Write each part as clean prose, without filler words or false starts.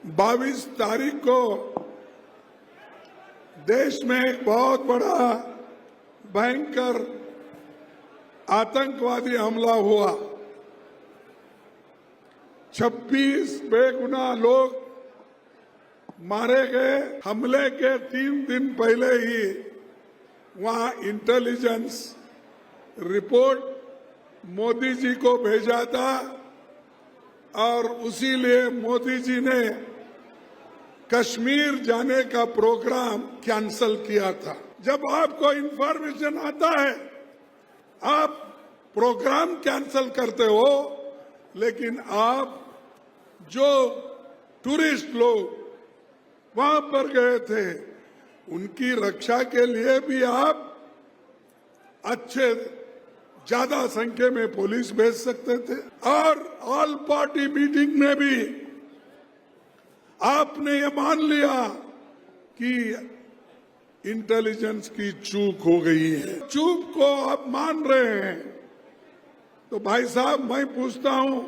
22 तारीख को देश में एक बहुत बड़ा भयंकर आतंकवादी हमला हुआ। 26 बेगुनाह लोग मारे गए। हमले के 3 दिन पहले ही वहां इंटेलिजेंस रिपोर्ट मोदी जी को भेजा था और उसी लिए मोदी जी ने कश्मीर जाने का प्रोग्राम कैंसल किया था। जब आपको इंफॉर्मेशन आता है आप प्रोग्राम कैंसल करते हो, लेकिन आप जो टूरिस्ट लोग वहां पर गए थे उनकी रक्षा के लिए भी आप अच्छे ज्यादा संख्या में पुलिस भेज सकते थे। और ऑल पार्टी मीटिंग में भी आपने ये मान लिया कि इंटेलिजेंस की चूक हो गई है। चूक को आप मान रहे हैं तो भाई साहब मैं पूछता हूं,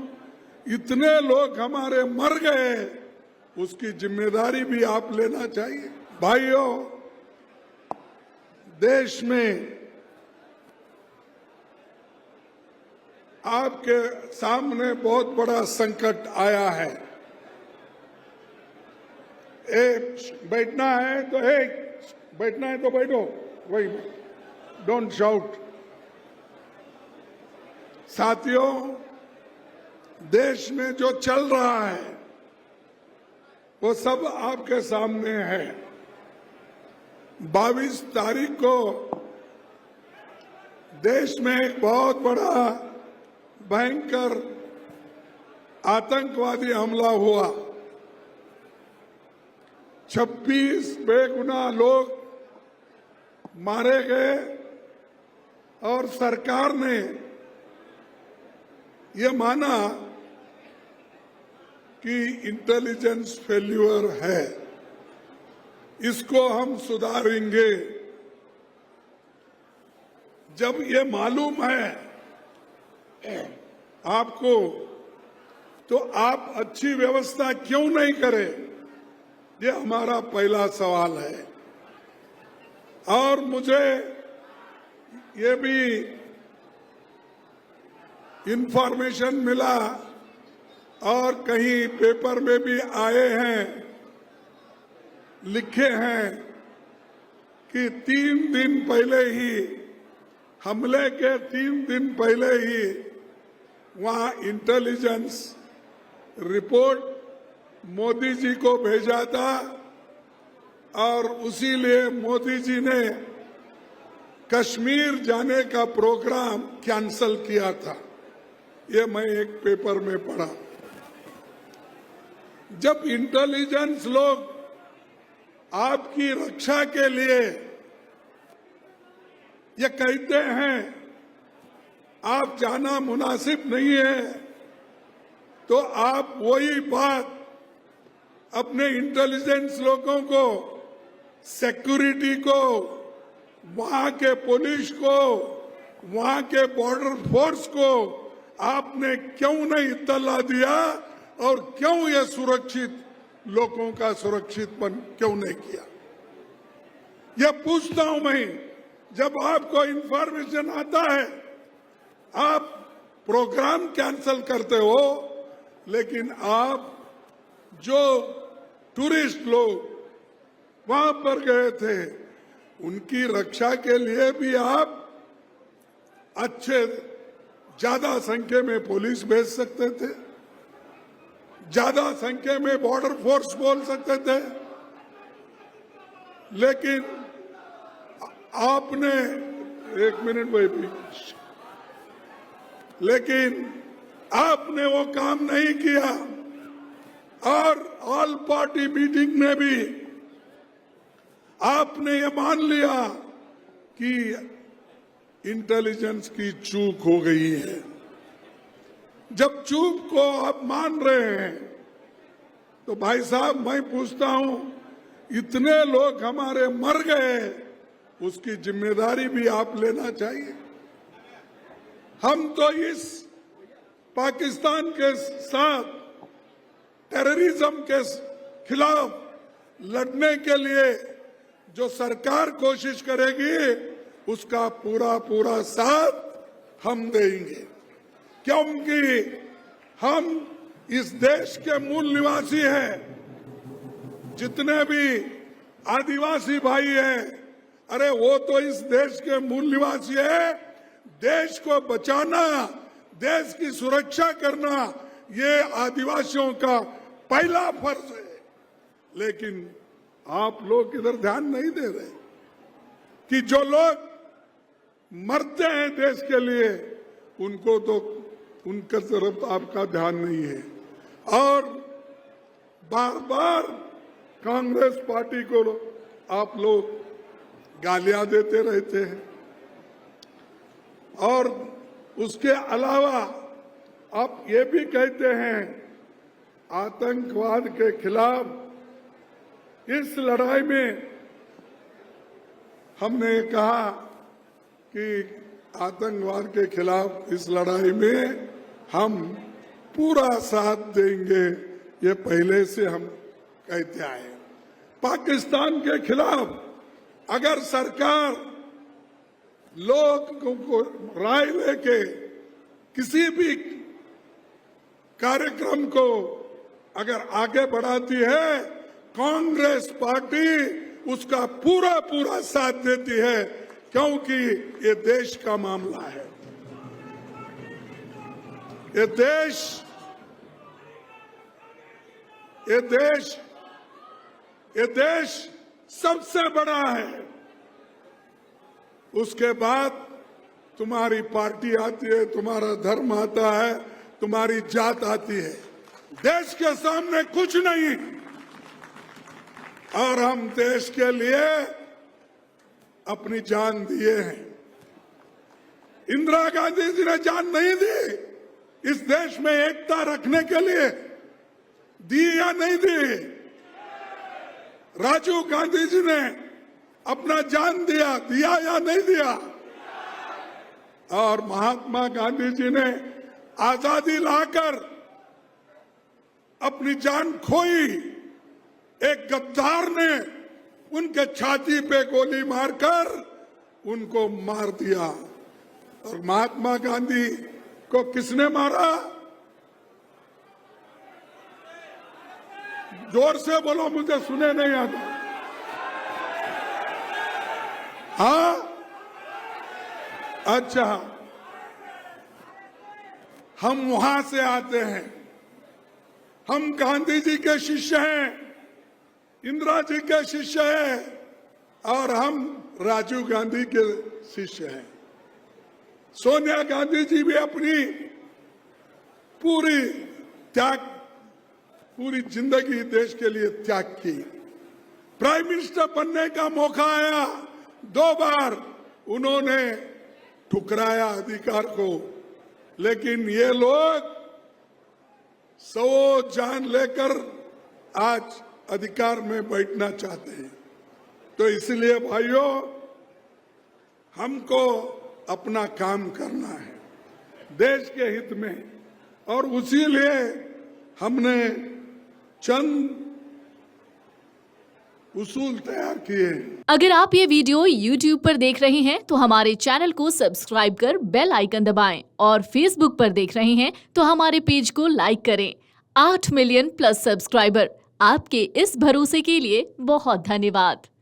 इतने लोग हमारे मर गए, उसकी जिम्मेदारी भी आप लेना चाहिए। भाइयों, देश में आपके सामने बहुत बड़ा संकट आया है। बैठना है तो बैठो, वही डोंट शाउट। साथियों, देश में जो चल रहा है वो सब आपके सामने है। 22 तारीख को देश में एक बहुत बड़ा भयंकर आतंकवादी हमला हुआ। 26 बेगुनाह लोग मारे गए और सरकार ने ये माना कि इंटेलिजेंस फेल्यूर है, इसको हम सुधारेंगे। जब ये मालूम है आपको तो आप अच्छी व्यवस्था क्यों नहीं करें? ये हमारा पहला सवाल है। और मुझे ये भी इंफॉर्मेशन मिला और कहीं पेपर में भी आए हैं, लिखे हैं कि 3 दिन पहले ही, हमले के 3 दिन पहले ही वहां इंटेलिजेंस रिपोर्ट मोदी जी को भेजा था और उसी लिए मोदी जी ने कश्मीर जाने का प्रोग्राम कैंसल किया था। ये मैं एक पेपर में पढ़ा। जब इंटेलिजेंस लोग आपकी रक्षा के लिए ये कहते हैं आप जाना मुनासिब नहीं है, तो आप वही बात अपने इंटेलिजेंस लोगों को, सिक्योरिटी को, वहां के पुलिस को, वहां के बॉर्डर फोर्स को आपने क्यों नहीं इत्तला दिया और क्यों ये सुरक्षित लोगों का सुरक्षितपन क्यों नहीं किया? ये पूछता हूं मैं। जब आपको इंफॉर्मेशन आता है आप प्रोग्राम कैंसल करते हो, लेकिन आप जो टूरिस्ट लोग वहां पर गए थे उनकी रक्षा के लिए भी आप अच्छे ज्यादा संख्या में पुलिस भेज सकते थे, ज्यादा संख्या में बॉर्डर फोर्स बोल सकते थे, लेकिन आपने, एक मिनट भाई, लेकिन आपने वो काम नहीं किया। और ऑल पार्टी मीटिंग में भी आपने ये मान लिया कि इंटेलिजेंस की चूक हो गई है। जब चूक को आप मान रहे हैं तो भाई साहब मैं पूछता हूं, इतने लोग हमारे मर गए, उसकी जिम्मेदारी भी आप लेना चाहिए। हम तो इस पाकिस्तान के साथ टेररिज्म के खिलाफ लड़ने के लिए जो सरकार कोशिश करेगी उसका पूरा पूरा साथ हम देंगे, क्योंकि हम इस देश के मूल निवासी हैं। जितने भी आदिवासी भाई हैं, अरे वो तो इस देश के मूल निवासी है। देश को बचाना, देश की सुरक्षा करना, ये आदिवासियों का पहला फर्ज है। लेकिन आप लोग इधर ध्यान नहीं दे रहे कि जो लोग मरते हैं देश के लिए, उनको तो उनके तरफ आपका ध्यान नहीं है। और बार बार कांग्रेस पार्टी को आप लोग गालियां देते रहते हैं, और उसके अलावा आप ये भी कहते हैं आतंकवाद के खिलाफ इस लड़ाई में हमने कहा कि आतंकवाद के खिलाफ इस लड़ाई में हम पूरा साथ देंगे, ये पहले से हम कहते आए। पाकिस्तान के खिलाफ अगर सरकार लोगों को राय लेके किसी भी कार्यक्रम को अगर आगे बढ़ाती है, कांग्रेस पार्टी उसका पूरा पूरा साथ देती है, क्योंकि ये देश का मामला है। ये देश सबसे बड़ा है। उसके बाद तुम्हारी पार्टी आती है, तुम्हारा धर्म आता है, तुम्हारी जात आती है। देश के सामने कुछ नहीं। और हम देश के लिए अपनी जान दिए हैं। इंदिरा गांधी जी ने जान नहीं दी इस देश में एकता रखने के लिए? दी या नहीं दी? राजीव गांधी जी ने अपना जान दिया या नहीं दिया? और महात्मा गांधी जी ने आजादी लाकर अपनी जान खोई। एक गद्दार ने उनके छाती पे गोली मारकर उनको मार दिया। और महात्मा गांधी को किसने मारा? जोर से बोलो, मुझे सुने नहीं आता। हाँ, अच्छा, हम वहां से आते हैं। हम गांधी जी के शिष्य हैं, इंदिरा जी के शिष्य हैं, और हम राजीव गांधी के शिष्य हैं। सोनिया गांधी जी भी अपनी पूरी जिंदगी देश के लिए त्याग की। प्राइम मिनिस्टर बनने का मौका आया, 2 बार उन्होंने ठुकराया अधिकार को। लेकिन ये लोग 100 जान लेकर आज अधिकार में बैठना चाहते हैं। तो इसलिए भाइयों, हमको अपना काम करना है देश के हित में, और उसी लिए हमने चंद उसूल तैयार किए। अगर आप ये वीडियो YouTube पर देख रहे हैं तो हमारे चैनल को सब्सक्राइब कर बेल आइकन दबाएं, और Facebook पर देख रहे हैं तो हमारे पेज को लाइक करें। 8 मिलियन प्लस सब्सक्राइबर, आपके इस भरोसे के लिए बहुत धन्यवाद।